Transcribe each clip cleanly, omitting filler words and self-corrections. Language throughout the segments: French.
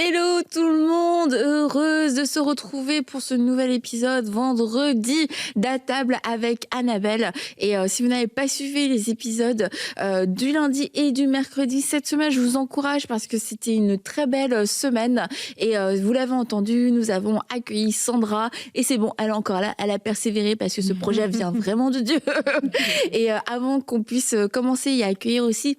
Hello tout le monde, heureuse de se retrouver pour ce nouvel épisode vendredi d'À table avec Annabelle. Et si vous n'avez pas suivi les épisodes du lundi et du mercredi cette semaine, je vous encourage parce que c'était une très belle semaine. Et vous l'avez entendu, nous avons accueilli Sandra et c'est bon, elle est encore là, elle a persévéré parce que ce projet vient vraiment de Dieu. Et avant qu'on puisse commencer et accueillir aussi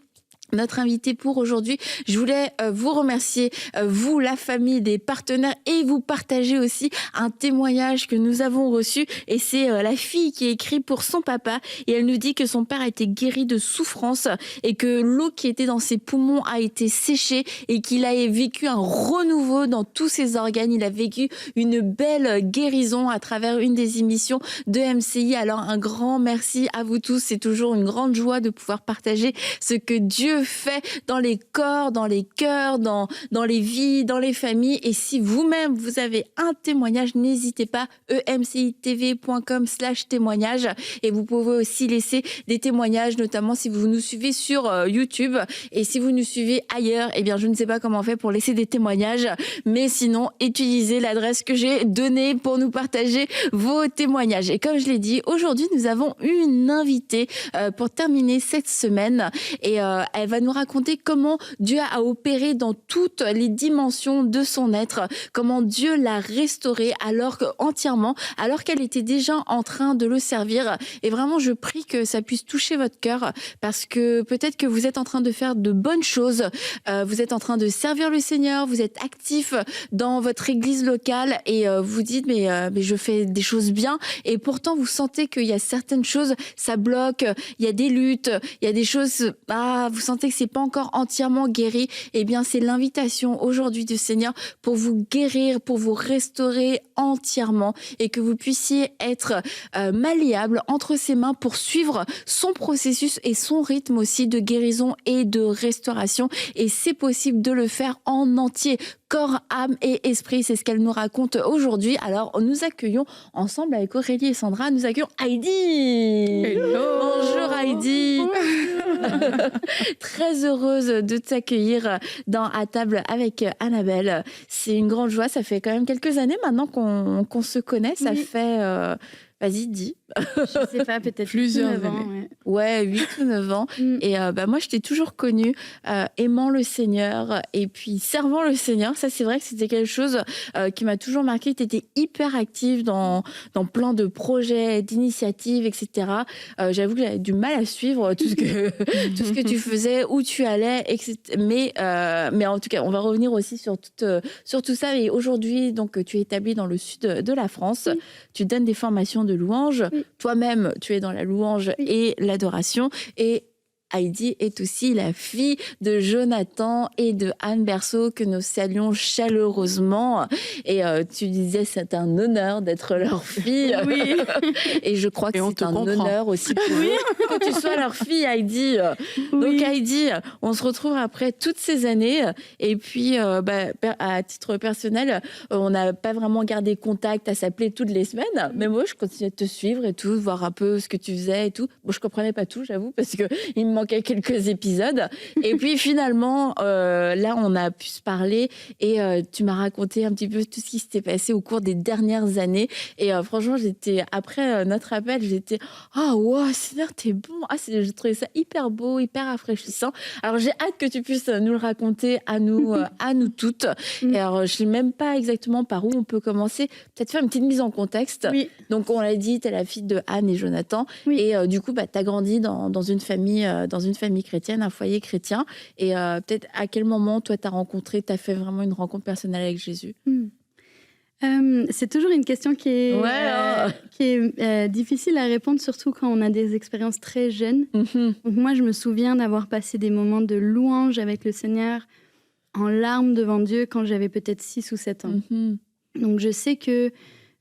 notre invité pour aujourd'hui, je voulais vous remercier, vous, la famille, des partenaires, et vous partager aussi un témoignage que nous avons reçu. Et c'est la fille qui écrit pour son papa. Et elle nous dit que son père a été guéri de souffrance et que l'eau qui était dans ses poumons a été séchée et qu'il a vécu un renouveau dans tous ses organes. Il a vécu une belle guérison à travers une des émissions de MCI. Alors un grand merci à vous tous. C'est toujours une grande joie de pouvoir partager ce que Dieu fait dans les corps, dans les cœurs, dans les vies, dans les familles. Et si vous-même, vous avez un témoignage, n'hésitez pas, emcitv.com/témoignage. Et vous pouvez aussi laisser des témoignages, notamment si vous nous suivez sur YouTube. Et si vous nous suivez ailleurs, eh bien, je ne sais pas comment on fait pour laisser des témoignages. Mais sinon, utilisez l'adresse que j'ai donnée pour nous partager vos témoignages. Et comme je l'ai dit, aujourd'hui, nous avons une invitée pour terminer cette semaine. Et elle va nous raconter comment Dieu a opéré dans toutes les dimensions de son être, comment Dieu l'a restaurée entièrement, alors qu'elle était déjà en train de le servir. Et vraiment, je prie que ça puisse toucher votre cœur, parce que peut-être que vous êtes en train de faire de bonnes choses, vous êtes en train de servir le Seigneur, vous êtes actif dans votre église locale et vous dites mais je fais des choses bien, et pourtant vous sentez qu'il y a certaines choses, ça bloque, il y a des luttes, il y a des choses, vous sentez que c'est pas encore entièrement guéri. Eh bien, c'est l'invitation aujourd'hui du Seigneur pour vous guérir, pour vous restaurer entièrement, et que vous puissiez être malléable entre ses mains pour suivre son processus et son rythme aussi de guérison et de restauration. Et c'est possible de le faire en entier, corps, âme et esprit. C'est ce qu'elle nous raconte aujourd'hui. Alors, nous accueillons ensemble avec Aurélie et Sandra, nous accueillons Heidi. Hello. Bonjour Heidi. Très heureuse de t'accueillir dans À table avec Annabelle. C'est une grande joie. Ça fait quand même quelques années maintenant qu'on se connaît. Ça fait... Vas-y, dis. Je sais pas, peut-être plusieurs 9 ans. années. Ouais. 8 ou 9 ans. Et moi, je t'ai toujours connue aimant le Seigneur et puis servant le Seigneur. Ça, c'est vrai que c'était quelque chose qui m'a toujours marqué. Tu étais hyper active dans plein de projets, d'initiatives, etc. J'avoue que j'avais du mal à suivre tout ce que tu faisais, où tu allais, etc. Mais en tout cas, on va revenir aussi sur tout ça. Et aujourd'hui, donc, tu es établie dans le sud de la France. Tu donnes des formations de louange. Toi-même, tu es dans la louange et l'adoration. Et Heidi est aussi la fille de Jonathan et de Anne Berceau, que nous saluons chaleureusement. Et tu disais, c'est un honneur d'être leur fille. Oui. Et je crois que c'est un honneur aussi pour eux que tu sois leur fille, Heidi. Donc Heidi, on se retrouve après toutes ces années. Et puis, à titre personnel, on n'a pas vraiment gardé contact à s'appeler toutes les semaines. Mais moi, je continuais de te suivre et tout, voir un peu ce que tu faisais et tout. Bon, je comprenais pas tout, j'avoue, parce que il me manquait quelques épisodes. Et puis finalement, là, on a pu se parler et tu m'as raconté un petit peu tout ce qui s'était passé au cours des dernières années. Et franchement, après notre appel, j'étais wow, Seigneur, t'es bon. J'ai trouvé ça hyper beau, hyper rafraîchissant. Alors j'ai hâte que tu puisses nous le raconter à nous toutes. Et alors, je sais même pas exactement par où on peut commencer. Peut-être faire une petite mise en contexte. Oui. Donc on l'a dit, t'es la fille de Anne et Jonathan. Oui. Et du coup, t'as grandi dans une famille chrétienne, un foyer chrétien. Et peut-être à quel moment, toi, t'as fait vraiment une rencontre personnelle avec Jésus? C'est toujours une question qui est difficile à répondre, surtout quand on a des expériences très jeunes. Donc moi, je me souviens d'avoir passé des moments de louange avec le Seigneur en larmes devant Dieu quand j'avais peut-être 6 ou 7 ans. Donc je sais que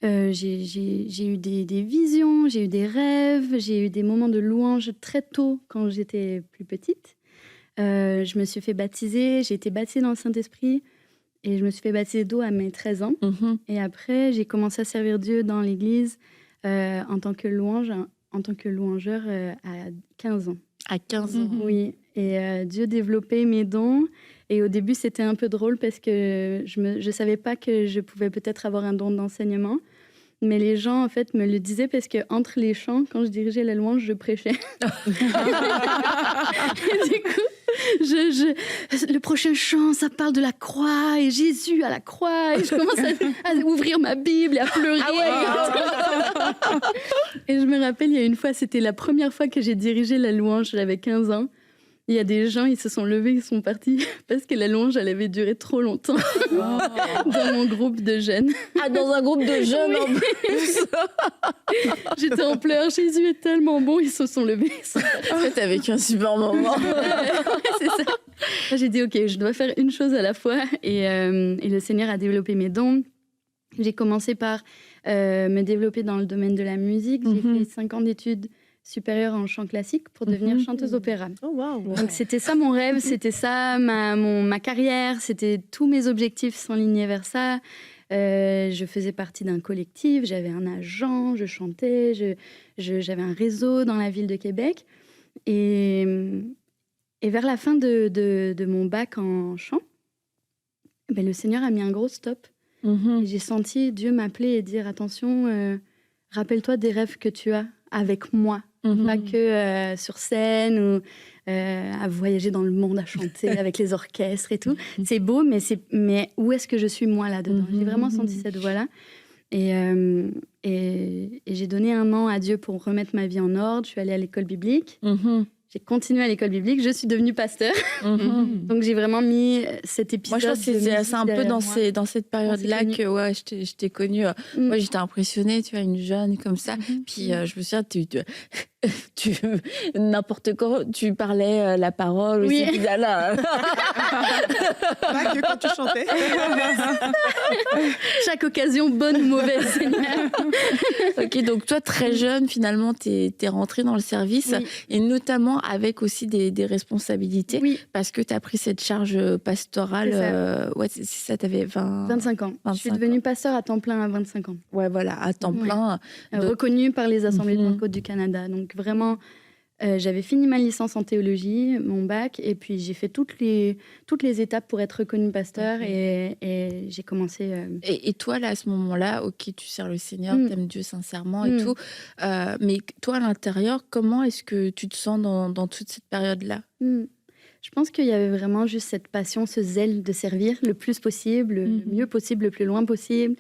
j'ai eu des visions, j'ai eu des rêves, j'ai eu des moments de louange très tôt quand j'étais plus petite. Je me suis fait baptiser, j'ai été baptisée dans le Saint-Esprit et je me suis fait baptiser d'eau à mes 13 ans. Et après, j'ai commencé à servir Dieu dans l'église en tant que louangeur à 15 ans. À 15 ans. Oui. Et Dieu développait mes dons. Et au début, c'était un peu drôle parce que je savais pas que je pouvais peut-être avoir un don d'enseignement. Mais les gens, en fait, me le disaient parce qu'entre les chants, quand je dirigeais la louange, je prêchais. Et du coup, le prochain chant, ça parle de la croix et Jésus à la croix. Et je commence à ouvrir ma Bible et à pleurer. Et je me rappelle, il y a une fois, c'était la première fois que j'ai dirigé la louange, j'avais 15 ans. Il y a des gens, ils se sont levés, ils sont partis parce que la louange, elle avait duré trop longtemps dans mon groupe de jeunes. Ah, dans un groupe de jeunes en plus. J'étais en pleurs, Jésus est tellement bon, ils se sont levés. En fait, t'as vécu un super moment. C'est ça. J'ai dit, ok, je dois faire une chose à la fois. Et le Seigneur a développé mes dons. J'ai commencé par me développer dans le domaine de la musique. J'ai fait 5 ans d'études supérieure en chant classique pour devenir chanteuse opéra. Oh, wow. Donc c'était ça mon rêve, c'était ça ma carrière, c'était tous mes objectifs s'enlignaient vers ça. Je faisais partie d'un collectif, j'avais un agent, je chantais, j'avais un réseau dans la ville de Québec. Et vers la fin de mon bac en chant, le Seigneur a mis un gros stop. Et j'ai senti Dieu m'appeler et dire, attention, rappelle-toi des rêves que tu as avec moi. Pas que sur scène ou à voyager dans le monde, à chanter avec les orchestres et tout. C'est beau, mais où est-ce que je suis moi là-dedans? J'ai vraiment senti cette voix-là. Et j'ai donné 1 an à Dieu pour remettre ma vie en ordre. Je suis allée à l'école biblique. J'ai continué à l'école biblique, je suis devenue pasteur. Donc j'ai vraiment mis cet épisode. Moi, je pense que c'est un peu dans cette période-là que je t'ai connue. Moi, j'étais impressionnée, tu vois, une jeune comme ça. Puis je me souviens, n'importe quoi, tu parlais la parole. Oui. Aussi, là. Pas que quand tu chantais. Chaque occasion, bonne ou mauvaise, Seigneur. Ok, donc toi, très jeune, finalement, t'es rentrée dans le service. Oui. Et notamment avec aussi des responsabilités. Oui. Parce que tu as pris cette charge pastorale. C'est ça, t'avais 25 ans. Je suis devenue pasteur à temps plein à 25 ans. Ouais, voilà, à temps plein. Reconnue par les assemblées de Pentecôte du Canada. Donc vraiment, j'avais fini ma licence en théologie, mon bac, et puis j'ai fait toutes les étapes pour être reconnue pasteur et j'ai commencé... Et toi, là, à ce moment-là, ok, tu sers le Seigneur, t'aimes Dieu sincèrement et tout, mais toi, à l'intérieur, comment est-ce que tu te sens dans toute cette période-là? Je pense qu'il y avait vraiment juste cette passion, ce zèle de servir le plus possible, le mieux possible, le plus loin possible.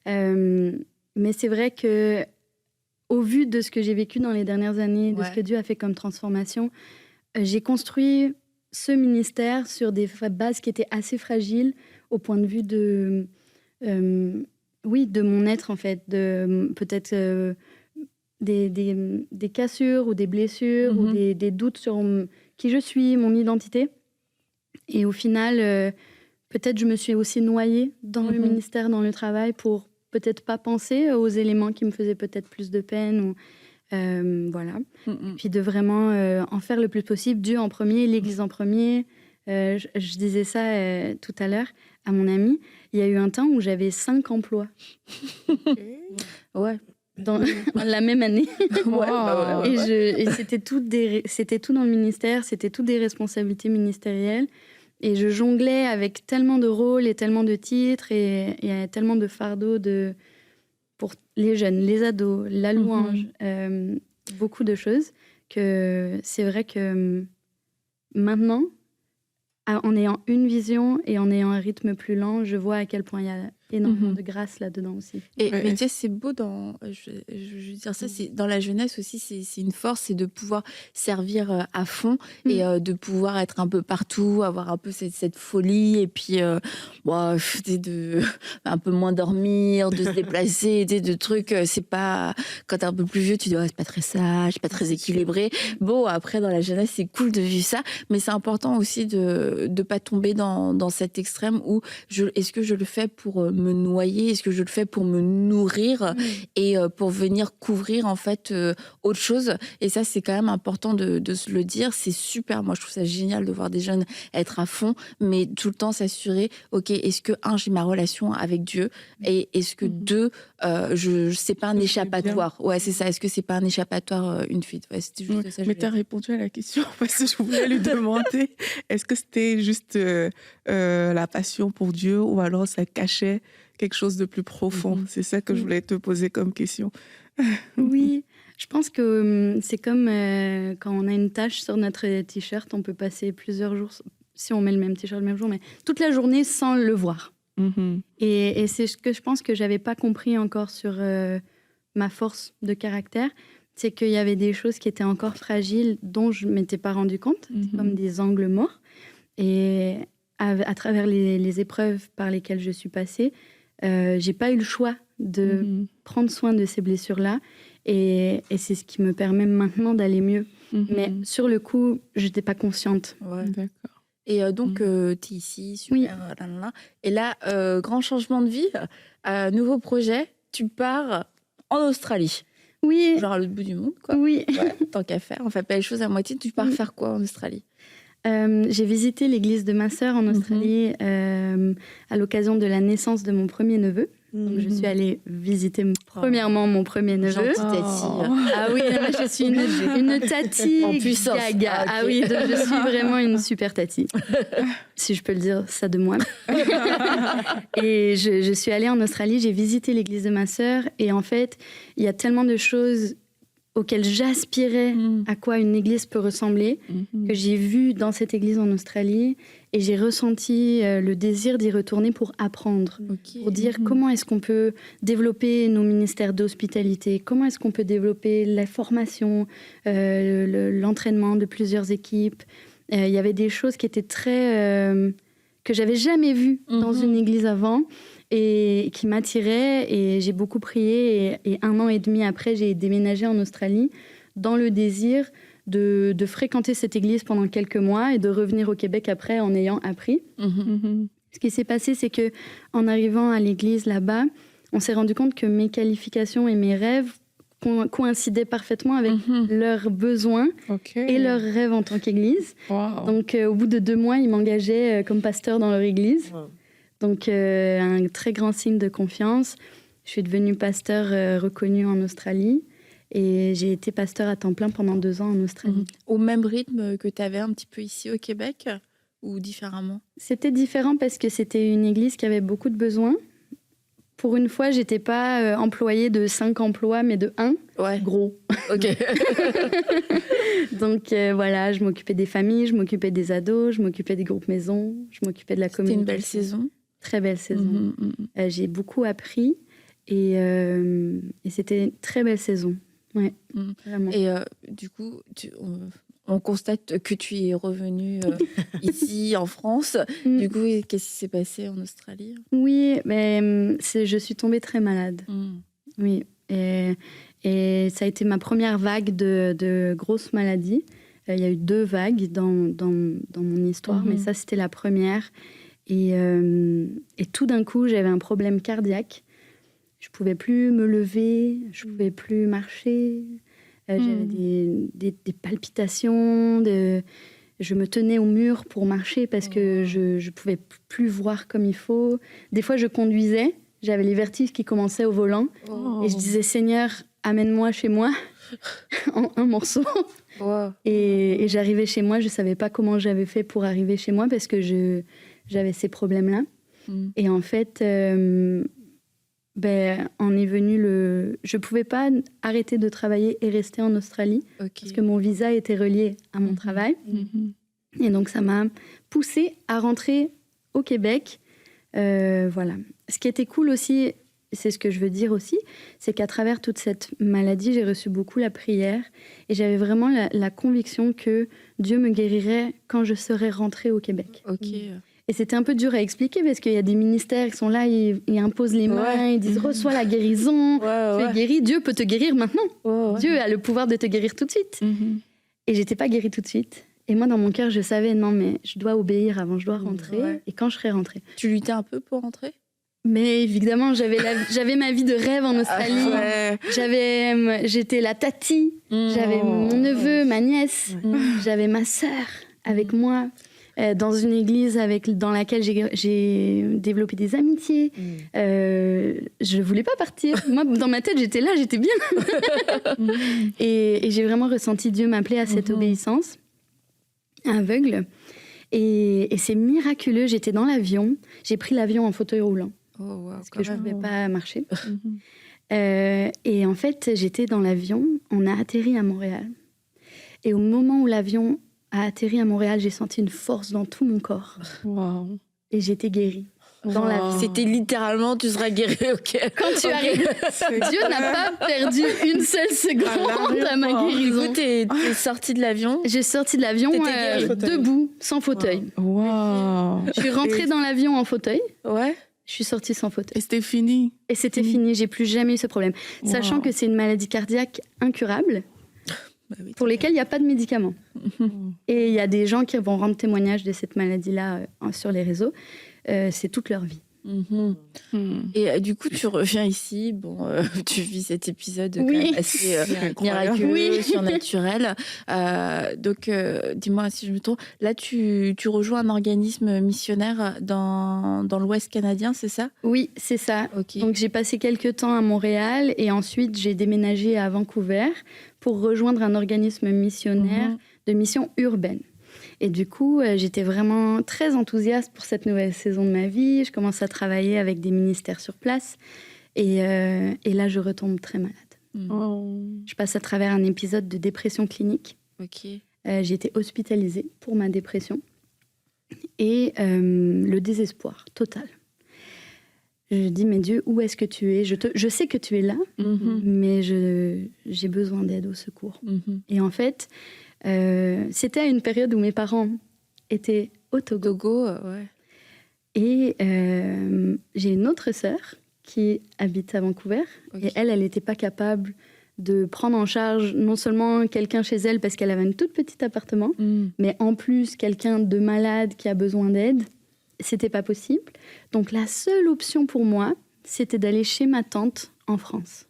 Mais c'est vrai que au vu de ce que j'ai vécu dans les dernières années, de ce que Dieu a fait comme transformation, j'ai construit ce ministère sur des bases qui étaient assez fragiles au point de vue de mon être, en fait, de peut-être des cassures ou des blessures ou des doutes sur qui je suis, mon identité. Et au final, peut-être je me suis aussi noyée dans le ministère, dans le travail, pour peut-être pas penser aux éléments qui me faisaient peut-être plus de peine. Ou, voilà. Et puis de vraiment en faire le plus possible, Dieu en premier, l'Église en premier. Je disais ça tout à l'heure à mon ami. Il y a eu un temps où j'avais 5 emplois. Ouais. Dans la même année. Ouais. Et c'était tout dans le ministère, c'était toutes des responsabilités ministérielles. Et je jonglais avec tellement de rôles et tellement de titres et tellement de fardeaux pour les jeunes, les ados, la louange, beaucoup de choses, que c'est vrai que maintenant, en ayant une vision et en ayant un rythme plus lent, je vois à quel point il y a énormément de grâce là-dedans aussi. Mais tu sais, c'est beau je veux dire ça, c'est dans la jeunesse aussi, c'est une force, c'est de pouvoir servir à fond et de pouvoir être un peu partout, avoir un peu cette folie et puis un peu moins dormir, de se déplacer, de trucs. C'est pas quand t'es un peu plus vieux, tu dis c'est pas très sage, pas très équilibré. Bon, après dans la jeunesse, c'est cool de vivre ça, mais c'est important aussi de pas tomber dans cet extrême où est-ce que je le fais pour me noyer? Est-ce que je le fais pour me nourrir et pour venir couvrir en fait autre chose? Et ça, c'est quand même important de se le dire. C'est super. Moi, je trouve ça génial de voir des jeunes être à fond, mais tout le temps s'assurer, ok, est-ce que j'ai ma relation avec Dieu, et est-ce que c'est pas un échappatoire? Ouais, c'est ça. Est-ce que c'est pas un échappatoire, une fuite? Ouais, c'était juste ça. Mais tu as répondu à la question parce que je voulais lui demander est-ce que c'était juste la passion pour Dieu ou alors ça cachait quelque chose de plus profond? C'est ça que je voulais te poser comme question. Oui, je pense que c'est comme quand on a une tache sur notre t-shirt, on peut passer plusieurs jours, si on met le même t-shirt le même jour, mais toute la journée sans le voir. Et c'est ce que je pense que j'avais pas compris encore sur ma force de caractère, c'est qu'il y avait des choses qui étaient encore fragiles dont je m'étais pas rendu compte, comme des angles morts. Et à travers les épreuves par lesquelles je suis passée, j'ai pas eu le choix de prendre soin de ces blessures-là. Et c'est ce qui me permet maintenant d'aller mieux. Mais sur le coup, j'étais pas consciente. Ouais. D'accord. Et donc, tu es ici, super. Oui. Et là, grand changement de vie, nouveau projet, tu pars en Australie. Oui. Genre à l'autre bout du monde, quoi. Oui. Ouais, tant qu'à faire, on fait pas les choses à moitié. Tu pars faire quoi en Australie? J'ai visité l'église de ma sœur en Australie à l'occasion de la naissance de mon premier neveu. Donc, je suis allée visiter premièrement mon premier neveu. Gentille tati. Ah oui, je suis une tati en puissance. Gaga. Ah oui, donc je suis vraiment une super tati. Si je peux le dire ça de moi. Et je suis allée en Australie, j'ai visité l'église de ma sœur. Et en fait, il y a tellement de choses auxquelles j'aspirais à quoi une église peut ressembler, que j'ai vu dans cette église en Australie, et j'ai ressenti le désir d'y retourner pour apprendre, pour dire comment est-ce qu'on peut développer nos ministères d'hospitalité, comment est-ce qu'on peut développer la formation, l'entraînement de plusieurs équipes. Il y avait des choses qui étaient très... que j'avais jamais vues dans une église avant, et qui m'attirait, et j'ai beaucoup prié, et 1 an et demi après, j'ai déménagé en Australie dans le désir de fréquenter cette église pendant quelques mois et de revenir au Québec après en ayant appris. Ce qui s'est passé, c'est que en arrivant à l'église là-bas, on s'est rendu compte que mes qualifications et mes rêves coïncidaient parfaitement avec leurs besoins et leurs rêves en tant qu'église. Wow. Donc, au bout de 2 mois, ils m'engageaient comme pasteur dans leur église. Wow. Donc, un très grand signe de confiance. Je suis devenue pasteur reconnu en Australie, et j'ai été pasteur à temps plein pendant 2 ans en Australie. Au même rythme que tu avais un petit peu ici au Québec, ou différemment? C'était différent parce que c'était une église qui avait beaucoup de besoins. Pour une fois, j'étais pas employée de 5 emplois, mais de 1. Ouais. Gros. Ok. Donc voilà, je m'occupais des familles, je m'occupais des ados, je m'occupais des groupes maisons, je m'occupais de la communauté. C'était une belle saison. Très belle saison. J'ai beaucoup appris, et c'était une très belle saison. Ouais, vraiment. Et du coup, on constate que tu es revenue ici en France. Du coup, qu'est-ce qui s'est passé en Australie? Oui, mais je suis tombée très malade. Oui, et ça a été ma première vague de grosses maladies. Il y a eu 2 vagues dans mon histoire, mais ça, c'était la première. Et tout d'un coup, j'avais un problème cardiaque. Je ne pouvais plus me lever, je ne pouvais plus marcher. J'avais des palpitations. Je me tenais au mur pour marcher parce que je ne pouvais plus voir comme il faut. Des fois, je conduisais. J'avais les vertiges qui commençaient au volant. Et je disais, Seigneur, amène-moi chez moi en un morceau. Et j'arrivais chez moi. Je ne savais pas comment j'avais fait pour arriver chez moi parce que j'avais ces problèmes-là. Et en fait, en est venu je ne pouvais pas arrêter de travailler et rester en Australie parce que mon visa était relié à mon travail. Et donc, ça m'a poussée à rentrer au Québec. Voilà. Ce qui était cool aussi, c'est ce que je veux dire aussi, c'est qu'à travers toute cette maladie, j'ai reçu beaucoup la prière et j'avais vraiment la conviction que Dieu me guérirait quand je serais rentrée au Québec. Et c'était un peu dur à expliquer parce qu'il y a des ministères qui sont là, ils imposent les mains, ils disent « reçois la guérison, tu es guéri, Dieu peut te guérir maintenant. Dieu a le pouvoir de te guérir tout de suite. Et j'étais pas guérie tout de suite. Et moi, dans mon cœur, je savais, non, mais je dois obéir avant, je dois rentrer. Et quand je serai rentrée. Tu luttais un peu pour rentrer? Mais évidemment, j'avais ma vie de rêve en Australie. J'étais la tati, j'avais mon neveu, ma nièce, j'avais ma sœur avec moi. Dans une église dans laquelle j'ai développé des amitiés. Je voulais pas partir. Moi, dans ma tête, j'étais là, j'étais bien. et j'ai vraiment ressenti Dieu m'appeler à cette obéissance aveugle. Et c'est miraculeux. J'étais dans l'avion. J'ai pris l'avion en fauteuil roulant. Parce que je ne pouvais pas marcher. Et en fait, j'étais dans l'avion. On a atterri à Montréal. Et au moment où l'avion a atterri à Montréal, j'ai senti une force dans tout mon corps. Wow. Et j'étais guérie. Dans l'avion. C'était littéralement, tu seras guérie, ok. Quand tu arrives, Dieu n'a pas perdu une seule seconde à ma guérison. Du coup, t'es sortie de l'avion. J'ai sorti de l'avion debout, sans fauteuil. Wow. Je suis rentrée dans l'avion en fauteuil. Ouais. Je suis sortie sans fauteuil. Et c'était fini. Et c'était fini. J'ai plus jamais eu ce problème. Sachant que c'est une maladie cardiaque incurable. Pour lesquels il n'y a pas de médicaments. Et il y a des gens qui vont rendre témoignage de cette maladie-là sur les réseaux. C'est toute leur vie. Et du coup, tu reviens ici, tu vis cet épisode quand même assez miraculeux, surnaturel. Donc, dis-moi si je me trompe, là, tu rejoins un organisme missionnaire dans l'Ouest canadien, c'est ça? Oui, c'est ça. Okay. Donc, j'ai passé quelques temps à Montréal et ensuite, j'ai déménagé à Vancouver pour rejoindre un organisme missionnaire de mission urbaine. Et du coup, j'étais vraiment très enthousiaste pour cette nouvelle saison de ma vie. Je commence à travailler avec des ministères sur place. Et là, je retombe très malade. Je passe à travers un épisode de dépression clinique. J'ai été hospitalisée pour ma dépression. Et le désespoir total. Je dis, mais Dieu, où est-ce que tu es? Je sais que tu es là, mais j'ai besoin d'aide, au secours. Et en fait... c'était à une période où mes parents étaient au Togo. Et j'ai une autre sœur qui habite à Vancouver. Et elle n'était pas capable de prendre en charge non seulement quelqu'un chez elle parce qu'elle avait un tout petit appartement, mais en plus quelqu'un de malade qui a besoin d'aide. C'était pas possible. Donc la seule option pour moi, c'était d'aller chez ma tante en France.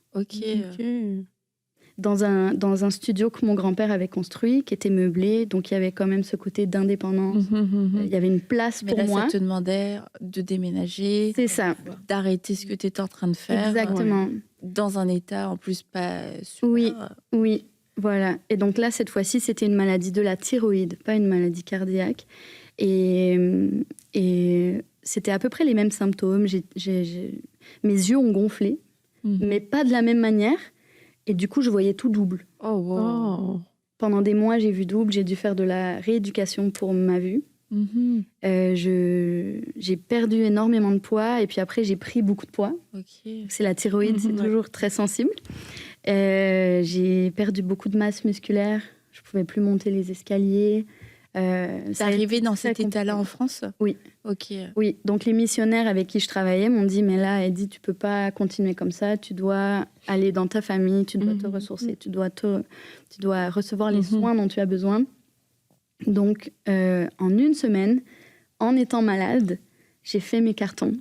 Dans un studio que mon grand-père avait construit, qui était meublé, donc il y avait quand même ce côté d'indépendance. Il y avait une place pour moi. Mais là, ça te demandait de déménager, c'est ça, d'arrêter ce que tu étais en train de faire. Exactement. Dans un état en plus pas super. Oui, voilà. Et donc là, cette fois-ci, c'était une maladie de la thyroïde, pas une maladie cardiaque. Et c'était à peu près les mêmes symptômes. Mes yeux ont gonflé, mais pas de la même manière. Et du coup, je voyais tout double. Pendant des mois, j'ai vu double. J'ai dû faire de la rééducation pour ma vue. J'ai perdu énormément de poids. Et puis après, j'ai pris beaucoup de poids. C'est la thyroïde, c'est toujours très sensible. J'ai perdu beaucoup de masse musculaire. Je ne pouvais plus monter les escaliers. T'es arrivée dans cet état-là en France? Oui. Oui, donc les missionnaires avec qui je travaillais m'ont dit, mais là, Eddie, tu peux pas continuer comme ça, tu dois aller dans ta famille, tu dois te ressourcer, tu dois recevoir les soins dont tu as besoin. Donc, en une semaine, en étant malade, j'ai fait mes cartons.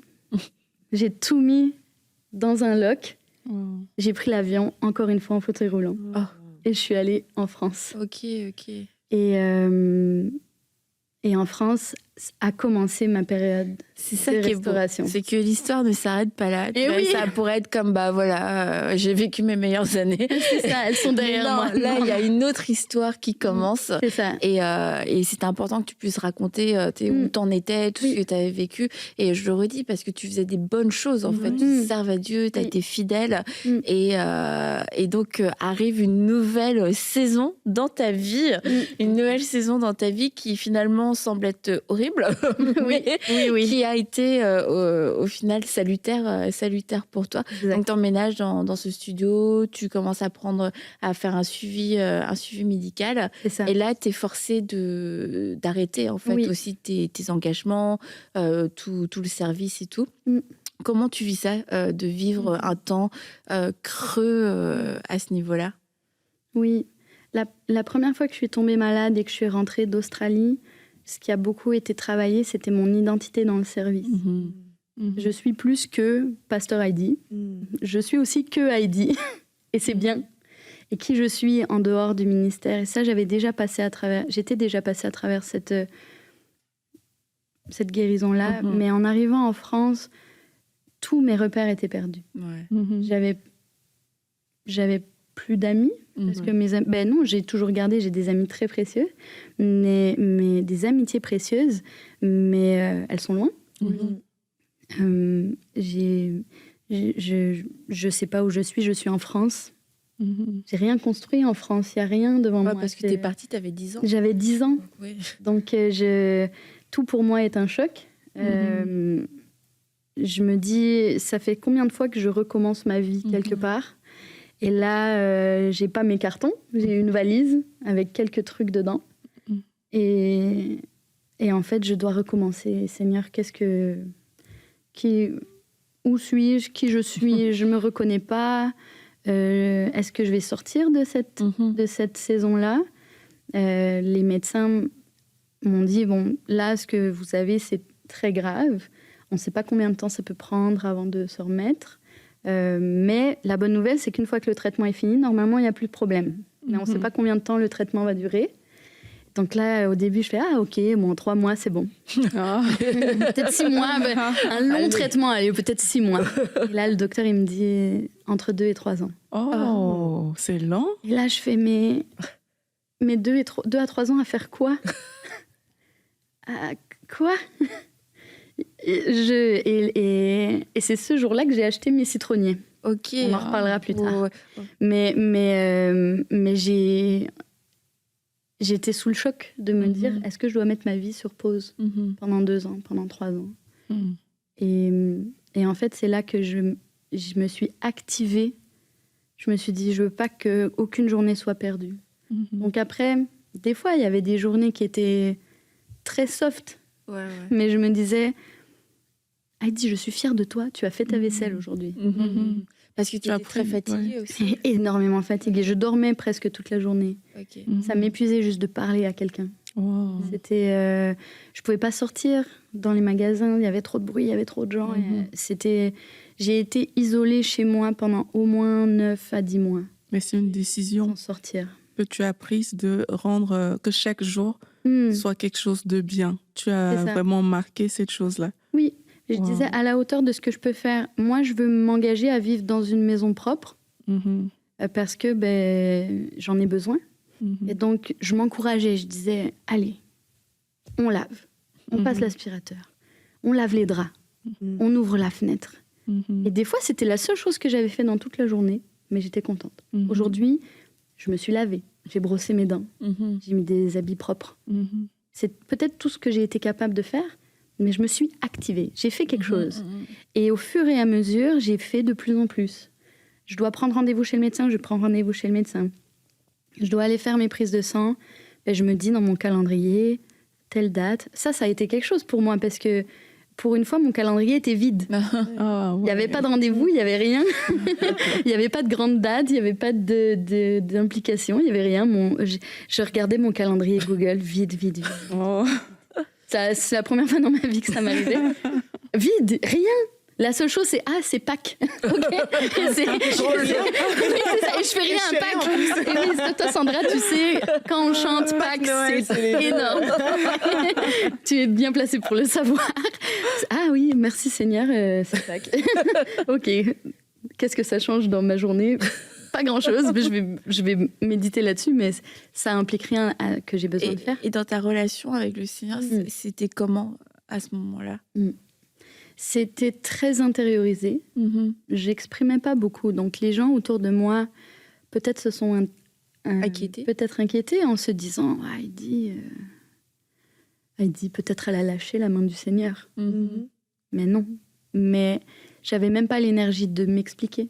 J'ai tout mis dans un lock. J'ai pris l'avion, encore une fois en fauteuil roulant. Et je suis allée en France. Et en France a commencé ma période de restauration. C'est que l'histoire ne s'arrête pas là. Ça pourrait être comme, j'ai vécu mes meilleures années. C'est ça, elles sont derrière moi. Là, il y a une autre histoire qui commence. C'est ça. Et c'est important que tu puisses raconter où t'en étais, tout ce que tu avais vécu. Et je le redis parce que tu faisais des bonnes choses, en fait. Tu serves à Dieu, tu as été fidèle. Et donc, arrive une nouvelle saison dans ta vie. Une nouvelle saison dans ta vie qui, finalement, semble être horrible. Qui a été au final salutaire pour toi. Exact. Donc tu emménages dans ce studio, tu commences à faire un suivi médical. Et là, tu es forcée d'arrêter en fait aussi tes engagements, tout le service et tout. Comment tu vis ça, de vivre un temps creux à ce niveau-là? Oui, la première fois que je suis tombée malade et que je suis rentrée d'Australie, ce qui a beaucoup été travaillé, c'était mon identité dans le service. Je suis plus que Pasteur Heidi. Je suis aussi que Heidi. Et c'est bien. Et qui je suis en dehors du ministère. Et ça, j'étais déjà passée à travers cette guérison-là. Mais en arrivant en France, tous mes repères étaient perdus. J'avais plus d'amis. Parce que mes amis... Ben non, j'ai toujours gardé, j'ai des amis très précieux. Mais des amitiés précieuses. Mais elles sont loin. Je sais pas où je suis en France. J'ai rien construit en France, il n'y a rien devant moi. Parce que tu es partie, tu avais 10 ans. J'avais 10 ans. Donc, tout pour moi est un choc. Je me dis, ça fait combien de fois que je recommence ma vie quelque part? Et là, j'ai pas mes cartons, j'ai une valise avec quelques trucs dedans. Et en fait, je dois recommencer. Seigneur, où suis-je? Qui je suis? Je me reconnais pas. Est-ce que je vais sortir de cette saison-là? Les médecins m'ont dit, bon, là, ce que vous avez, c'est très grave. On ne sait pas combien de temps ça peut prendre avant de se remettre. Mais la bonne nouvelle, c'est qu'une fois que le traitement est fini, normalement, il n'y a plus de problème. Mais on ne sait pas combien de temps le traitement va durer. Donc là, au début, je fais « Ah, ok, bon, 3 mois, c'est bon. Peut-être 6 mois, un long traitement, allez, peut-être 6 mois. » Et là, le docteur, il me dit « Entre 2 et 3 ans. » Oh, c'est lent. Et là, je fais « Mais 2 à 3 ans à faire quoi? » Quoi? Et c'est ce jour-là que j'ai acheté mes citronniers. Ok. On en reparlera plus tard. Mais j'étais sous le choc de me dire, est-ce que je dois mettre ma vie sur pause pendant 2 ans, pendant 3 ans? Et en fait, c'est là que je me suis activée. Je me suis dit, je veux pas qu'aucune journée soit perdue. Donc après, des fois, il y avait des journées qui étaient très soft. Mais je me disais, Heidi, je suis fière de toi, tu as fait ta vaisselle aujourd'hui. Parce que tu étais très fatiguée aussi. Énormément fatiguée. Je dormais presque toute la journée. Ça m'épuisait juste de parler à quelqu'un. Je pouvais pas sortir dans les magasins, il y avait trop de bruit, il y avait trop de gens. J'ai été isolée chez moi pendant au moins 9 à 10 mois. Mais c'est une décision sans sortir. Que tu as prise de rendre que chaque jour soit quelque chose de bien. Tu as vraiment marqué cette chose-là. Oui. Je disais, à la hauteur de ce que je peux faire, moi, je veux m'engager à vivre dans une maison propre parce que j'en ai besoin. Et donc, je m'encourageais. Je disais, allez, on lave, on passe l'aspirateur, on lave les draps, on ouvre la fenêtre. Et des fois, c'était la seule chose que j'avais fait dans toute la journée, mais j'étais contente. Aujourd'hui, je me suis lavée, j'ai brossé mes dents, j'ai mis des habits propres. C'est peut-être tout ce que j'ai été capable de faire, mais je me suis activée, j'ai fait quelque chose. Et au fur et à mesure, j'ai fait de plus en plus. Je dois prendre rendez-vous chez le médecin, je prends rendez-vous chez le médecin. Je dois aller faire mes prises de sang. Je me dis dans mon calendrier, telle date. Ça a été quelque chose pour moi, parce que pour une fois, mon calendrier était vide. Il n'y avait pas de rendez-vous, il n'y avait rien. Il n'y avait pas de grande date, il n'y avait pas d'implication, il n'y avait rien. Je regardais mon calendrier Google, vide. C'est la première fois dans ma vie que ça m'arrivait. Vide, rien. La seule chose, c'est Pâques. Ok. C'est ça. Et je fais rien à Pâques. Et oui, toi, Sandra, tu sais, quand on chante Pâques, c'est énorme. Tu es bien placée pour le savoir. Ah oui, merci Seigneur, c'est Pâques. Ok. Qu'est-ce que ça change dans ma journée? Pas grand-chose, mais je vais méditer là-dessus, mais ça implique rien que j'ai besoin de faire. Et dans ta relation avec le Seigneur, c'était comment à ce moment-là? C'était très intériorisé. J'exprimais pas beaucoup. Donc les gens autour de moi, peut-être se sont inquiétés en se disant « Heidi, peut-être elle a lâché la main du Seigneur. Mais non. Mais j'avais même pas l'énergie de m'expliquer.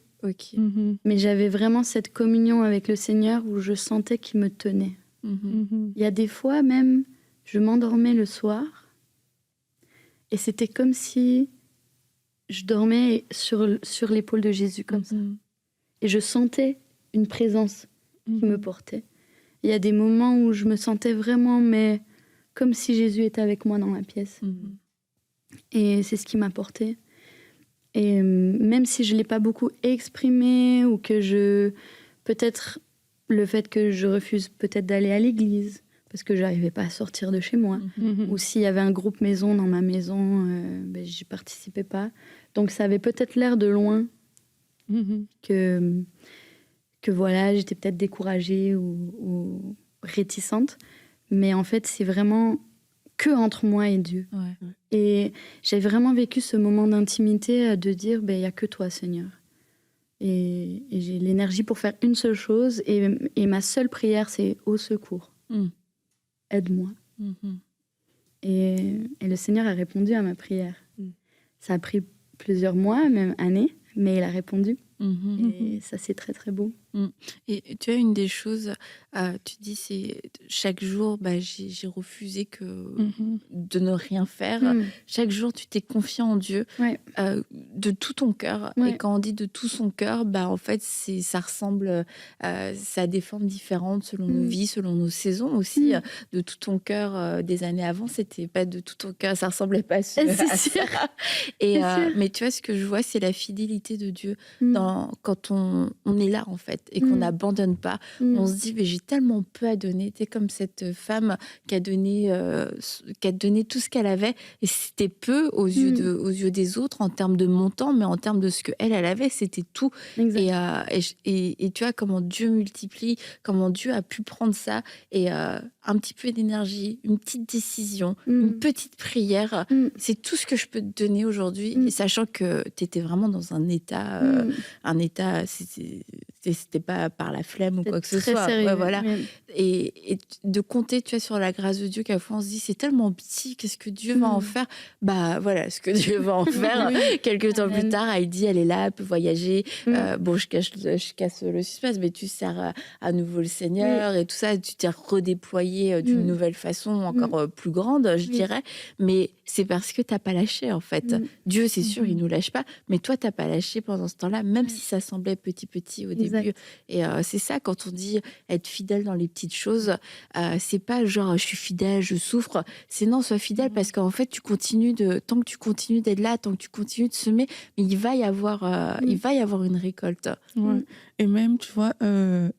Mais j'avais vraiment cette communion avec le Seigneur où je sentais qu'il me tenait. Il y a des fois même, je m'endormais le soir et c'était comme si je dormais sur l'épaule de Jésus comme ça. Et je sentais une présence qui me portait. Il y a des moments où je me sentais vraiment, comme si Jésus était avec moi dans la pièce. Et c'est ce qui m'a porté. Et même si je ne l'ai pas beaucoup exprimé ou que peut-être le fait que je refuse peut-être d'aller à l'église parce que je n'arrivais pas à sortir de chez moi. Ou s'il y avait un groupe maison dans ma maison, ben, j'y participais pas. Donc ça avait peut-être l'air de loin que voilà, j'étais peut-être découragée ou réticente. Mais en fait, c'est vraiment que entre moi et Dieu. Ouais. Et j'ai vraiment vécu ce moment d'intimité de dire, ben, il n'y a que toi, Seigneur. Et j'ai l'énergie pour faire une seule chose. Et ma seule prière, c'est au secours. Aide-moi. Et le Seigneur a répondu à ma prière. Ça a pris plusieurs mois, même années, mais il a répondu. Et ça, c'est très, très beau. Et tu as une des choses, tu dis, c'est chaque jour, j'ai refusé de ne rien faire. Chaque jour, tu t'es confié en Dieu de tout ton cœur. Et quand on dit de tout son cœur, en fait, ça ressemble, ça a des formes différentes selon nos vies, selon nos saisons aussi. De tout ton cœur, des années avant, c'était pas de tout ton cœur, ça ressemblait pas à ça. Mais tu vois, ce que je vois, c'est la fidélité de Dieu quand on est là, en fait, et qu'on n'abandonne pas. On se dit, mais j'ai tellement peu à donner. Tu es comme cette femme qui a donné tout ce qu'elle avait, et c'était peu aux yeux des autres en termes de montant, mais en termes de ce qu'elle avait, c'était tout. Et tu vois comment Dieu multiplie, comment Dieu a pu prendre ça, et un petit peu d'énergie, une petite décision, une petite prière, c'est tout ce que je peux te donner aujourd'hui, et sachant que tu étais vraiment dans un état, c'était pas par la flemme ou quoi que ce soit. Sérieux, voilà. Et de compter, tu vois, sur la grâce de Dieu, qu'à fois on se dit, c'est tellement petit, qu'est-ce que Dieu va en faire? Voilà, ce que Dieu va en faire. Quelques temps plus tard, Heidi, elle est là, elle peut voyager. Bon, je casse le suspense, mais tu sers à nouveau le Seigneur et tout ça. Tu t'es redéployé d'une nouvelle façon, encore plus grande, je dirais. Mais c'est parce que t'as pas lâché, en fait. Dieu, c'est sûr, il nous lâche pas. Mais toi, t'as pas lâché pendant ce temps-là, même si ça semblait petit au début. Et c'est ça, quand on dit être fidèle dans les petites choses, c'est pas genre je suis fidèle, je souffre. C'est non, sois fidèle parce qu'en fait, tant que tu continues d'être là, tant que tu continues de semer, mais il va y avoir une récolte. Et même, tu vois,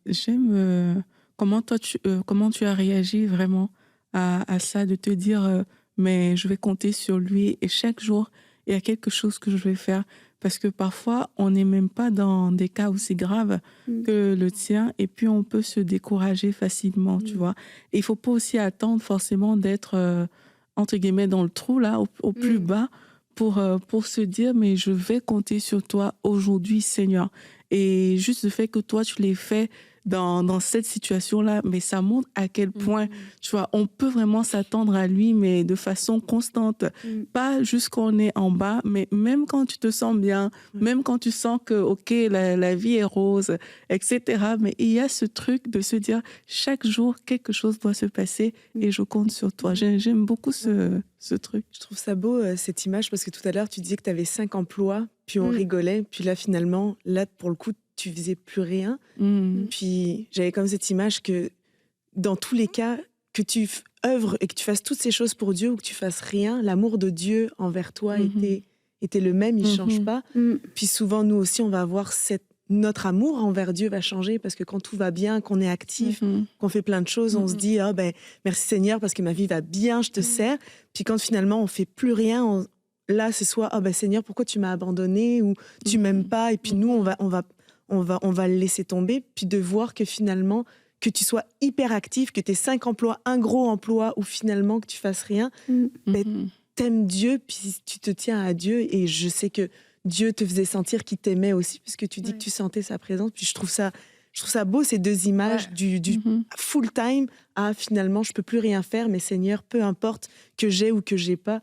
j'aime comment tu as réagi vraiment à ça, de te dire mais je vais compter sur lui et chaque jour, il y a quelque chose que je vais faire. Parce que parfois, on n'est même pas dans des cas aussi graves que le tien, et puis on peut se décourager facilement, tu vois. Et il ne faut pas aussi attendre forcément d'être, entre guillemets, dans le trou, là, au plus bas, pour se dire, mais je vais compter sur toi aujourd'hui, Seigneur. Et juste le fait que toi, tu l'aies fait dans cette situation-là, mais ça montre à quel point, tu vois, on peut vraiment s'attendre à lui, mais de façon constante. Pas juste quand on est en bas, mais même quand tu te sens bien, même quand tu sens que, OK, la vie est rose, etc. Mais il y a ce truc de se dire, chaque jour, quelque chose doit se passer et je compte sur toi. J'aime beaucoup ce truc. Je trouve ça beau, cette image, parce que tout à l'heure, tu disais que tu avais 5 emplois, puis on rigolait, puis là, finalement, pour le coup, tu faisais plus rien. Puis j'avais comme cette image que dans tous les cas, que tu œuvres et que tu fasses toutes ces choses pour Dieu ou que tu fasses rien, l'amour de Dieu envers toi était le même, il change pas. Puis souvent, nous aussi, on va avoir notre amour envers Dieu va changer, parce que quand tout va bien, qu'on est actif, qu'on fait plein de choses, on se dit merci Seigneur parce que ma vie va bien, je te sers. Puis quand finalement on fait plus rien, là c'est soit Seigneur, pourquoi tu m'as abandonné, ou tu m'aimes pas, et puis nous on va le laisser tomber, puis de voir que finalement, que tu sois hyper actif, que tu aies 5 emplois, un gros emploi, ou finalement que tu fasses rien, t'aimes Dieu, puis tu te tiens à Dieu, et je sais que Dieu te faisait sentir qu'il t'aimait aussi, puisque tu dis que tu sentais sa présence, puis je trouve ça beau, ces deux images du full time à finalement je peux plus rien faire, mais Seigneur, peu importe que j'ai ou que j'ai pas,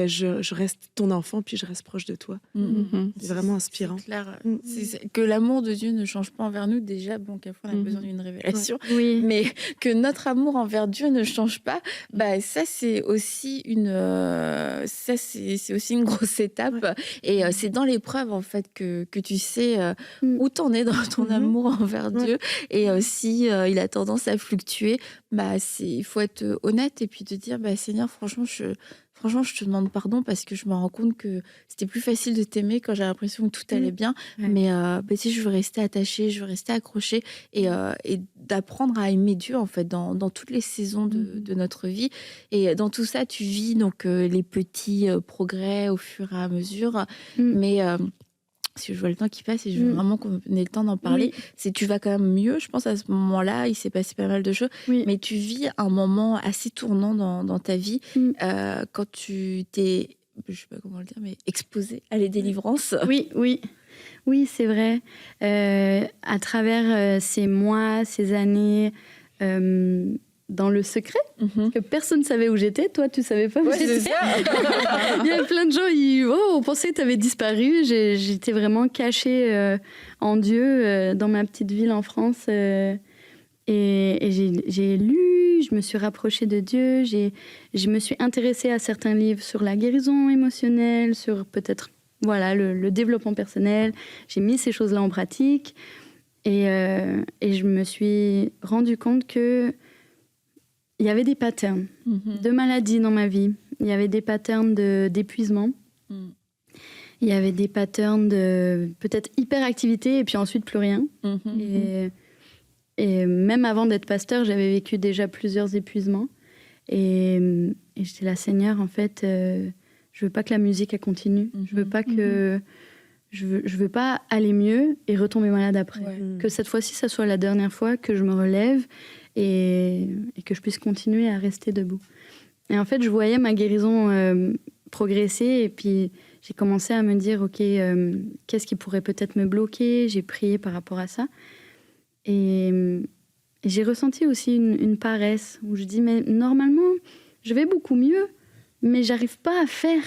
je reste ton enfant, puis je reste proche de toi. C'est vraiment inspirant. C'est clair. C'est que l'amour de Dieu ne change pas envers nous. Déjà, quelquefois, on a besoin d'une révélation. Mais que notre amour envers Dieu ne change pas, ça, c'est aussi une grosse étape. Et c'est dans l'épreuve, en fait, que tu sais où t'en es dans ton amour envers Dieu. Et si il a tendance à fluctuer, il faut être honnête et puis te dire, Seigneur, franchement, franchement, je te demande pardon parce que je me rends compte que c'était plus facile de t'aimer quand j'ai l'impression que tout allait bien. Ouais. Mais tu sais, je veux rester attachée, je veux rester accrochée et d'apprendre à aimer Dieu, en fait, dans toutes les saisons de notre vie. Et dans tout ça, tu vis donc les petits progrès au fur et à mesure. Mais si je vois le temps qui passe et je veux vraiment qu'on ait le temps d'en parler, c'est tu vas quand même mieux. Je pense à ce moment-là, il s'est passé pas mal de choses. Mais tu vis un moment assez tournant dans ta vie quand tu t'es, je sais pas comment le dire, mais exposé à les délivrances. Oui, c'est vrai. À travers ces mois, ces années dans le secret, parce que personne ne savait où j'étais. Toi, tu savais pas où j'étais. Il y a plein de gens, on pensait que tu avais disparu. J'étais vraiment cachée en Dieu dans ma petite ville en France. Et j'ai lu, je me suis rapprochée de Dieu. Je me suis intéressée à certains livres sur la guérison émotionnelle, sur peut-être le développement personnel. J'ai mis ces choses-là en pratique. Et je me suis rendu compte que il y avait des patterns de maladies dans ma vie. Il y avait des patterns d'épuisement. Il y avait des patterns de peut-être hyperactivité et puis ensuite plus rien. Et même avant d'être pasteur, j'avais vécu déjà plusieurs épuisements. Et j'étais là, Seigneur, en fait, je veux pas que la musique elle continue. Je veux pas que... Je veux pas aller mieux et retomber malade après. Que cette fois-ci, ça soit la dernière fois que je me relève et que je puisse continuer à rester debout. Et en fait, je voyais ma guérison progresser et puis j'ai commencé à me dire, OK, qu'est-ce qui pourrait peut-être me bloquer? J'ai prié par rapport à ça. Et j'ai ressenti aussi une paresse où je dis, mais normalement, je vais beaucoup mieux, mais j'arrive pas à faire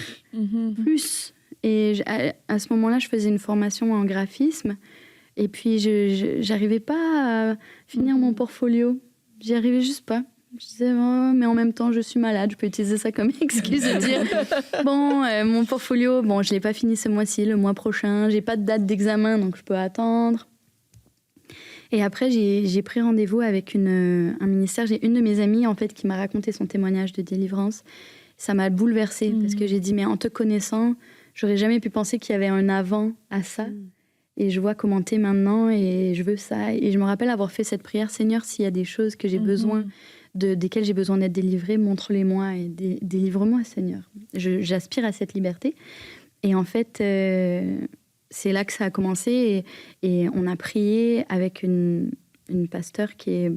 plus. Et à ce moment-là, je faisais une formation en graphisme. Et puis, je n'arrivais pas à finir mon portfolio. J'y arrivais juste pas. Je disais, oh, mais en même temps, je suis malade. Je peux utiliser ça comme excuse de dire, mon portfolio, je ne l'ai pas fini ce mois-ci, le mois prochain. Je n'ai pas de date d'examen, donc je peux attendre. Et après, j'ai pris rendez-vous avec un ministère. J'ai une de mes amies, en fait, qui m'a raconté son témoignage de délivrance. Ça m'a bouleversée parce que j'ai dit, mais en te connaissant, j'aurais jamais pu penser qu'il y avait un avant à ça. Et je vois comment t'es maintenant et je veux ça. Et je me rappelle avoir fait cette prière, Seigneur, s'il y a des choses que j'ai besoin, desquelles j'ai besoin d'être délivrée, montre-les-moi et délivre-moi, Seigneur. J'aspire à cette liberté. Et en fait, c'est là que ça a commencé. Et on a prié avec une pasteure qui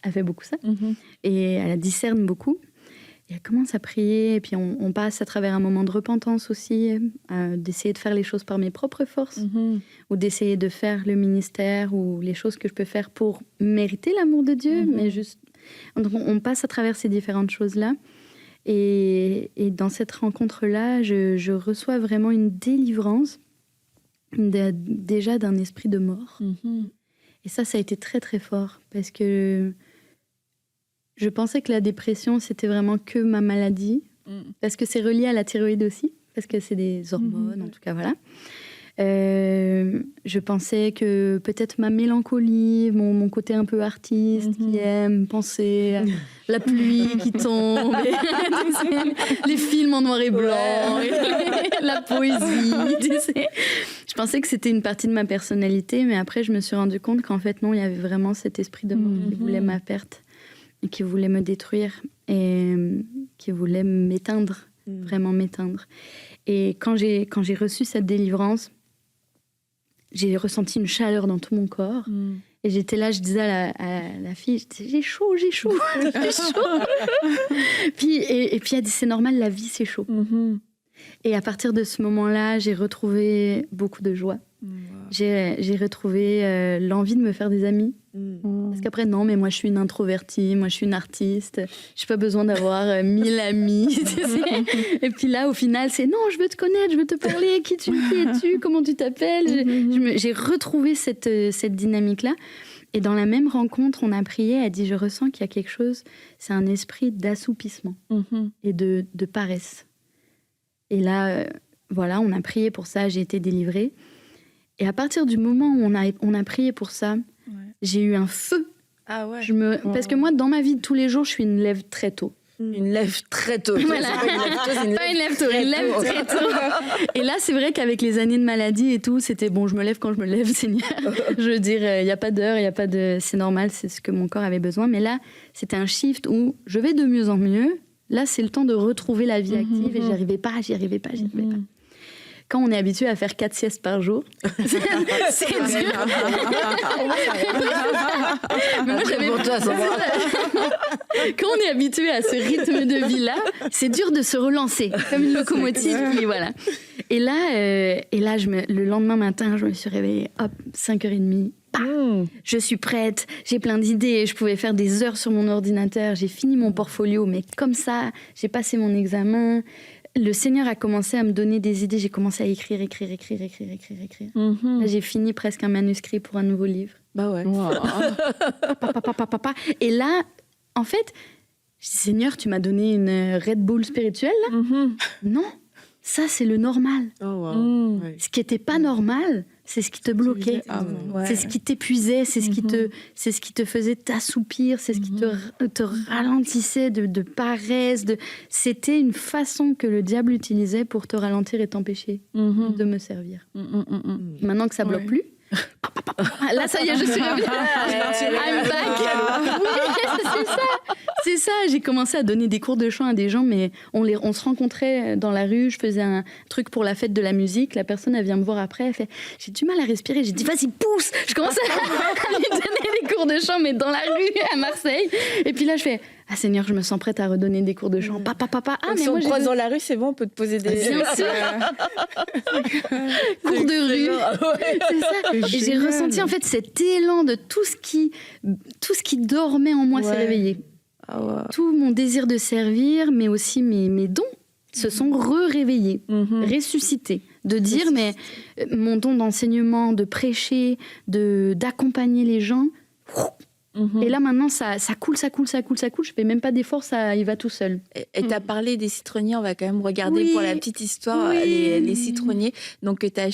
a fait beaucoup ça. Et elle discerne beaucoup. Et elle commence à prier, et puis on passe à travers un moment de repentance aussi, d'essayer de faire les choses par mes propres forces, ou d'essayer de faire le ministère, ou les choses que je peux faire pour mériter l'amour de Dieu, mais juste... Donc on passe à travers ces différentes choses-là, et dans cette rencontre-là, je reçois vraiment une délivrance, déjà d'un esprit de mort. Et ça a été très très fort, parce que... Je pensais que la dépression, c'était vraiment que ma maladie, parce que c'est relié à la thyroïde aussi, parce que c'est des hormones, en tout cas, voilà. Je pensais que peut-être ma mélancolie, mon côté un peu artiste, qui aime penser à la pluie qui tombe, les films en noir et blanc, la poésie, tu sais. Je pensais que c'était une partie de ma personnalité, mais après, je me suis rendu compte qu'en fait, non, il y avait vraiment cet esprit de mort qui voulait ma perte. Et qui voulait me détruire et qui voulait m'éteindre, vraiment m'éteindre. Et quand j'ai reçu cette délivrance, j'ai ressenti une chaleur dans tout mon corps. Et j'étais là, je disais à la fille, j'ai chaud, j'ai chaud. puis elle dit, c'est normal, la vie, c'est chaud. Et à partir de ce moment-là, j'ai retrouvé beaucoup de joie. J'ai retrouvé l'envie de me faire des amis. Parce qu'après, non, mais moi, je suis une introvertie, moi, je suis une artiste. Je n'ai pas besoin d'avoir 1000 amis. Et puis là, au final, c'est non, je veux te connaître, je veux te parler. Qui es-tu? Comment tu t'appelles? J'ai retrouvé cette dynamique-là. Et dans la même rencontre, on a prié. Elle dit, je ressens qu'il y a quelque chose. C'est un esprit d'assoupissement et de paresse. Et là, voilà, on a prié pour ça. J'ai été délivrée. Et à partir du moment où on a prié pour ça, j'ai eu un feu. Ah ouais. Parce que moi, dans ma vie de tous les jours, je suis une lève très tôt. Une lève très tôt. Voilà. Pas une lève tôt, une lève très tôt. Et là, c'est vrai qu'avec les années de maladie et tout, c'était bon, je me lève quand je me lève, Seigneur. Je veux dire, il n'y a pas d'heure, il n'y a pas de... C'est normal, c'est ce que mon corps avait besoin. Mais là, c'était un shift où je vais de mieux en mieux. Là, c'est le temps de retrouver la vie active et j'y arrivais pas. Quand on est habitué à faire 4 siestes par jour, c'est dur. Mais moi, j'avais quand on est habitué à ce rythme de vie-là, c'est dur de se relancer, comme une locomotive. Qui, voilà. Et là, le lendemain matin, je me suis réveillée, hop, 5h30. Je suis prête, j'ai plein d'idées, je pouvais faire des heures sur mon ordinateur, j'ai fini mon portfolio, mais comme ça, j'ai passé mon examen. Le Seigneur a commencé à me donner des idées, j'ai commencé à écrire. Là, j'ai fini presque un manuscrit pour un nouveau livre. Bah ouais. Wow. Et là, en fait, je dis, Seigneur, tu m'as donné une Red Bull spirituelle, là ? Non, ça, c'est le normal. Ce qui n'était pas normal, c'est ce qui te bloquait. C'est ce qui t'épuisait, c'est ce qui te faisait t'assoupir, c'est ce qui te ralentissait de paresse. C'était une façon que le diable utilisait pour te ralentir et t'empêcher de me servir. Maintenant que ça bloque plus, là, ça y est, je suis revenue. I'm back. Oui, c'est ça. J'ai commencé à donner des cours de chant à des gens, mais on se rencontrait dans la rue. Je faisais un truc pour la fête de la musique. La personne, elle vient me voir après. Elle fait, j'ai du mal à respirer. J'ai dit, vas-y, pousse. Je commence à lui donner des cours de chant, mais dans la rue à Marseille. Et puis là, je fais, ah Seigneur, je me sens prête à redonner des cours de chant. Papa. Ah, donc mais si moi, on croise dans la rue, c'est bon, on peut te poser des... Bien sûr. Cours de rue. C'est ça. Et j'ai ressenti en fait cet élan de tout ce qui dormait en moi s'est réveillé. Tout mon désir de servir, mais aussi mes dons se sont réveillés, ressuscités. De dire, mais mon don d'enseignement, de prêcher, d'accompagner les gens... Et là, maintenant, ça coule. Je fais même pas d'effort, il va tout seul. Et tu as parlé des citronniers, on va quand même regarder pour la petite histoire les citronniers donc, que tu as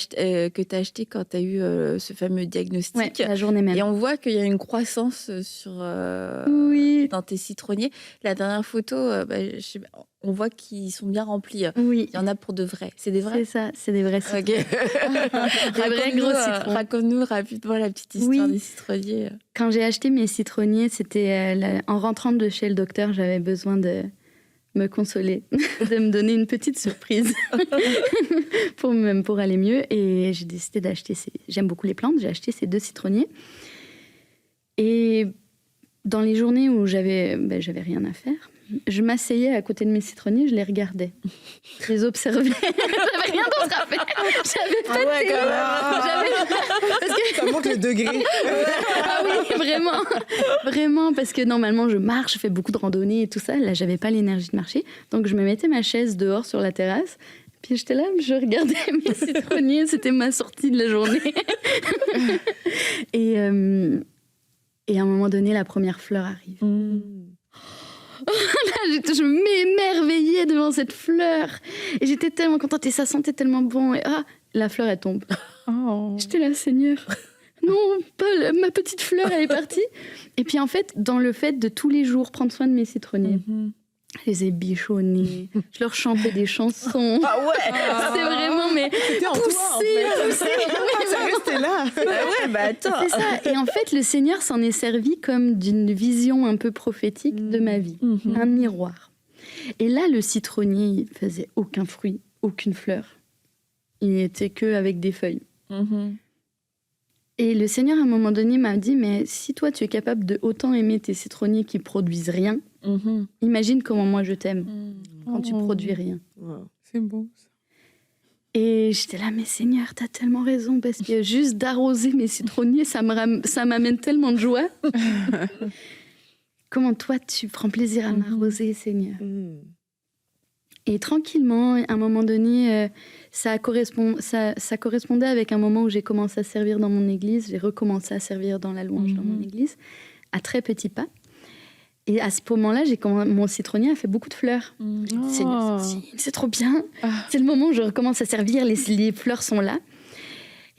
acheté quand tu as eu ce fameux diagnostic. La journée même. Et on voit qu'il y a une croissance dans tes citronniers. La dernière photo, on voit qu'ils sont bien remplis. Oui. Il y en a pour de vrais. C'est des vrais ? C'est ça, c'est des vrais citrons. Okay. Des vrais gros citrons. Raconte-nous rapidement la petite histoire des citronniers. Quand j'ai acheté mes citronniers, c'était en rentrant de chez le docteur, j'avais besoin de me consoler, de me donner une petite surprise pour aller mieux. Et j'ai décidé d'acheter J'aime beaucoup les plantes, j'ai acheté ces 2 citronniers. Et dans les journées où j'avais rien à faire, je m'asseyais à côté de mes citronniers, je les regardais. Je les observais. J'avais rien d'autre à faire. J'avais pas de télé. Parce que... Ça monte le degré. Ah oui, vraiment. Vraiment, parce que normalement, je marche, je fais beaucoup de randonnées et tout ça. Là, j'avais pas l'énergie de marcher. Donc, je me mettais ma chaise dehors sur la terrasse. Puis j'étais là, je regardais mes citronniers. C'était ma sortie de la journée. Et à un moment donné, la première fleur arrive. Là, je m'émerveillais devant cette fleur et j'étais tellement contente et ça sentait tellement bon et la fleur elle tombe. J'étais là, Seigneur, non, pas ma petite fleur, elle est partie. Et puis en fait, dans le fait de tous les jours prendre soin de mes citronniers, je les ai bichonnés, je leur chantais des chansons. C'était vraiment poussé. Ça restait là. Attends. C'est ça. Et en fait, le Seigneur s'en est servi comme d'une vision un peu prophétique de ma vie, un miroir. Et là, le citronnier, il faisait aucun fruit, aucune fleur. Il n'était qu'avec des feuilles. Et le Seigneur, à un moment donné, m'a dit, mais si toi, tu es capable de autant aimer tes citronniers qui produisent rien, imagine comment moi je t'aime quand tu produis rien. C'est beau. Et j'étais là, mais Seigneur, t'as tellement raison, parce que juste d'arroser mes citronniers, ça m'amène tellement de joie. Comment toi, tu prends plaisir à m'arroser, Seigneur. Et tranquillement, à un moment donné, ça correspondait avec un moment où j'ai commencé à servir dans mon église. J'ai recommencé à servir dans la louange dans mon église, à très petits pas. Et à ce moment-là, mon citronnier a fait beaucoup de fleurs. Seigneur, c'est trop bien. C'est le moment où je recommence à servir, les fleurs sont là.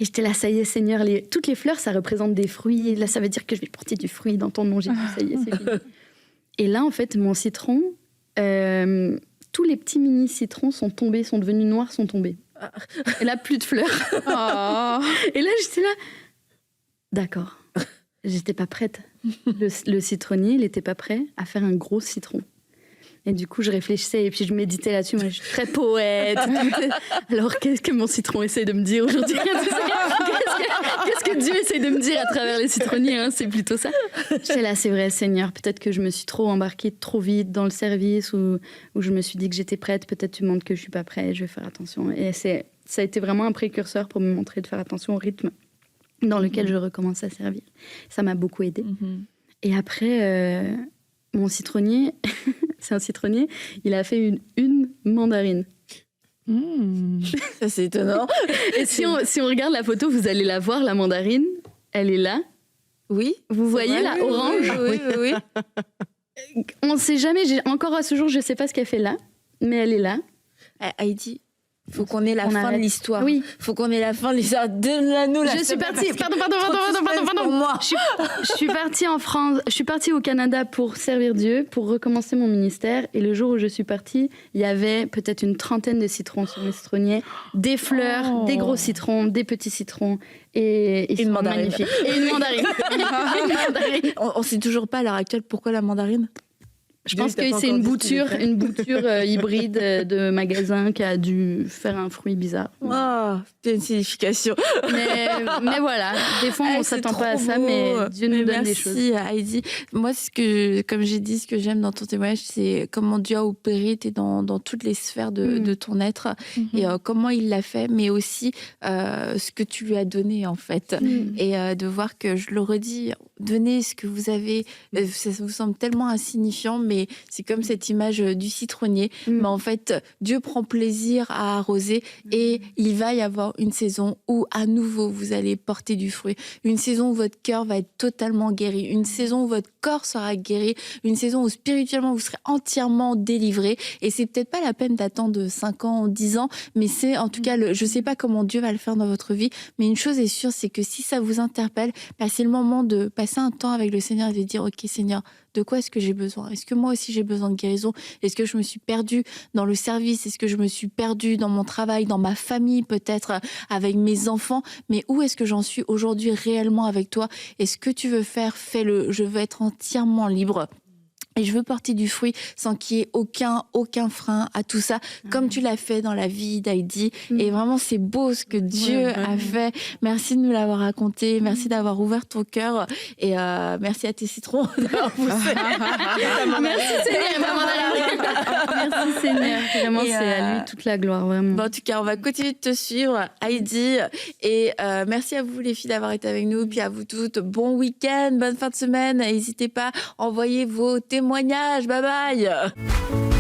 Et j'étais là, ça y est, Seigneur, toutes les fleurs, ça représente des fruits. Et là, ça veut dire que je vais porter du fruit dans ton nom, Jésus. Ça y est, c'est fini. Et là, en fait, mon citron, tous les petits mini citrons sont tombés, sont devenus noirs, sont tombés. Et là, plus de fleurs. Et là, j'étais là. D'accord. J'étais pas prête. Le citronnier, il n'était pas prêt à faire un gros citron. Et du coup, je réfléchissais et puis je méditais là-dessus. Moi, je suis très poète. Alors, qu'est-ce que mon citron essaie de me dire aujourd'hui? Qu'est-ce que Dieu essaie de me dire à travers les citronniers, hein? C'est plutôt ça. J'étais là, c'est vrai, Seigneur. Peut-être que je me suis trop embarquée trop vite dans le service ou je me suis dit que j'étais prête. Peut-être tu montres que je suis pas prête. Je vais faire attention. Et ça a été vraiment un précurseur pour me montrer de faire attention au rythme dans lequel je recommence à servir. Ça m'a beaucoup aidée. Et après, mon citronnier, c'est un citronnier, il a fait une mandarine. Ça, c'est étonnant. Et si on regarde la photo, vous allez la voir, la mandarine, elle est là. Oui. Vous voyez vrai, la orange? Oui. On ne sait jamais, encore à ce jour, je ne sais pas ce qu'elle fait là, mais elle est là. Heidi, il faut qu'on ait la fin de l'histoire. Oui. Il faut qu'on ait la fin de l'histoire. Donne-la-nous la Je suis partie. Pardon. pour moi. Je suis partie en France. Je suis partie au Canada pour servir Dieu, pour recommencer mon ministère. Et le jour où je suis partie, il y avait peut-être une trentaine de citrons sur mes citronniers, des fleurs, des gros citrons, des petits citrons et une mandarine. Magnifiques. Et une mandarine. On ne sait toujours pas à l'heure actuelle pourquoi la mandarine. Je pense que c'est une bouture hybride de magasin qui a dû faire un fruit bizarre. Oh, c'est une signification. Mais voilà, des fois on ne s'attend pas à ça, mais Dieu nous donne des choses. Merci Heidi. Moi, comme j'ai dit, ce que j'aime dans ton témoignage, c'est comment Dieu a opéré dans toutes les sphères de ton être et comment il l'a fait, mais aussi ce que tu lui as donné en fait. Et de voir que, je le redis, donnez ce que vous avez, ça vous semble tellement insignifiant, mais c'est comme cette image du citronnier. Mais en fait, Dieu prend plaisir à arroser et il va y avoir une saison où à nouveau vous allez porter du fruit. Une saison où votre cœur va être totalement guéri. Une saison où votre corps sera guéri. Une saison où spirituellement vous serez entièrement délivré. Et c'est peut-être pas la peine d'attendre 5 ans, 10 ans, mais c'est en tout cas, je sais pas comment Dieu va le faire dans votre vie, mais une chose est sûre, c'est que si ça vous interpelle, c'est le moment de passer un temps avec le Seigneur et de dire, ok Seigneur, de quoi est-ce que j'ai besoin? Est-ce que moi aussi j'ai besoin de guérison? Est-ce que je me suis perdue dans le service? Est-ce que je me suis perdue dans mon travail, dans ma famille, peut-être avec mes enfants? Mais où est-ce que j'en suis aujourd'hui réellement avec toi? Et ce que tu veux faire, fais-le. Je veux être entièrement libre. Et je veux porter du fruit sans qu'il y ait aucun frein à tout ça, comme tu l'as fait dans la vie d'Heidi. Et vraiment, c'est beau ce que Dieu a fait. Merci de nous l'avoir raconté. Merci d'avoir ouvert ton cœur. Et merci à tes citrons d'avoir poussé. Merci Seigneur. Merci Seigneur. Vraiment, c'est à lui toute la gloire. Vraiment. Bon, en tout cas, on va continuer de te suivre, Heidi. Et merci à vous, les filles, d'avoir été avec nous. Puis à vous toutes, bon week-end, bonne fin de semaine. N'hésitez pas à envoyer vos témoignages. Bye bye.